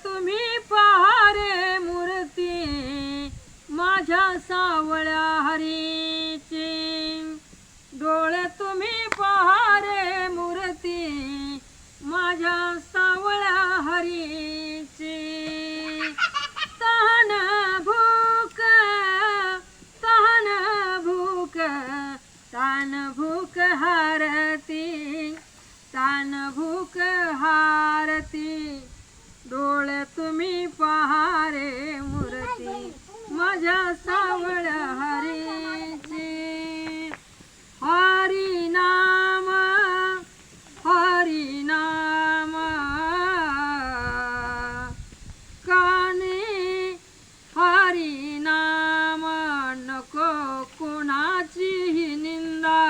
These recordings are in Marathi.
तुम्ही पहा रे मूर्ती माझ्या सावळ्या हरीची, डोळे तुम्ही पहा रे मूर्ती माझ्या सावळ्या हरीची। तहान भूक तहान भूक तान भूक हारती, तान भूक हारती, डोळे तुम्ही पहा रे मूर्ती माझ्या सावळ्या हरीची। हरी नाम हरी नाम कानी हरी नाम, नको कोणाचीही निंदा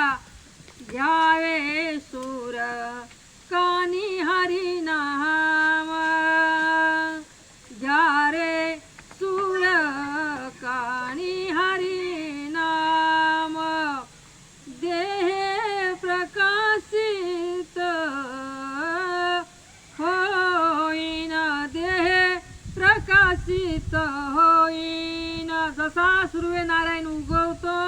घ्यावे सूर कानी हरी नाम, घ्या रे सूर कानी हरी नाम। देह प्रकाशित होईन, देह प्रकाशित होईन, जसा सूर्यनारायण उगवतो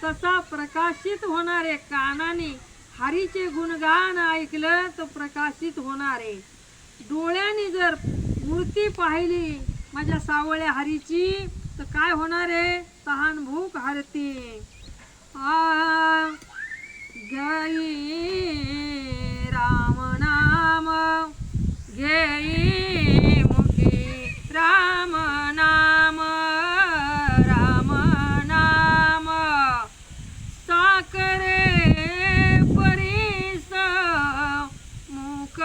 तसा प्रकाशित होणारे कानाने हरीचे गुणगान ऐकलं तर प्रकाशित होणारे, डोळ्यांनी जर मूर्ती पाहिली माझ्या सावळ्या हरीची तर काय होणार आहे, तहान भूक हरती। घेई राम नाम घेई मुखी राम नाम, राम नाम साकरे परीस मुख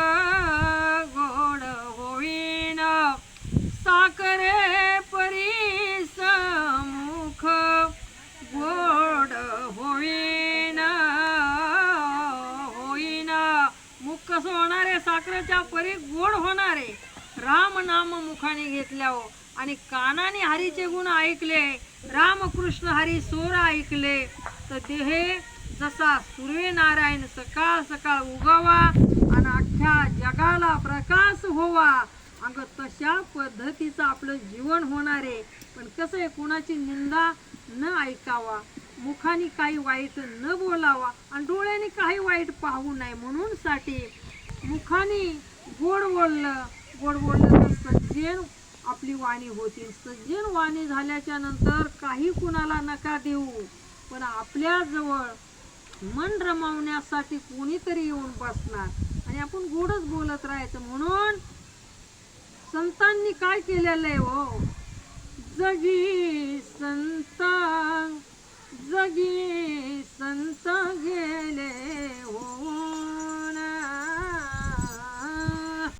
गोड होईन, साकरे परीस मुख गोड होईन, होईन मुख कसं होणारे, साखरेच्या परी गोड होणारे, राम नाम मुखाने घेतल्यावर आणि कानाने हरीचे गुण ऐकले, रामकृष्ण हरी सोर ऐकले तर देह जसा सूर्यनारायण सकाळ सकाळ उगावा आणि अख्ख्या जगाला प्रकाश व्हावा, अगं तशा पद्धतीचं आपलं जीवन होणार आहे। पण कसं आहे, कुणाची निंदा न ऐकावा, मुखाने काही वाईट न बोलावा आणि डोळ्याने काही वाईट पाहू नये, म्हणून साठी मुखाने गोड बोललं, गोड बोललं तर सज्जन आपली वाणी होती, सज्जन वाणी झाल्याच्या नंतर काही कुणाला नका देऊ, पण आपल्या जवळ मन रमवण्यासाठी कोणीतरी येऊन बसणार आणि आपण गोडच बोलत राहायचं। म्हणून संतांनी काय केलेलं आहे हो, जगी संता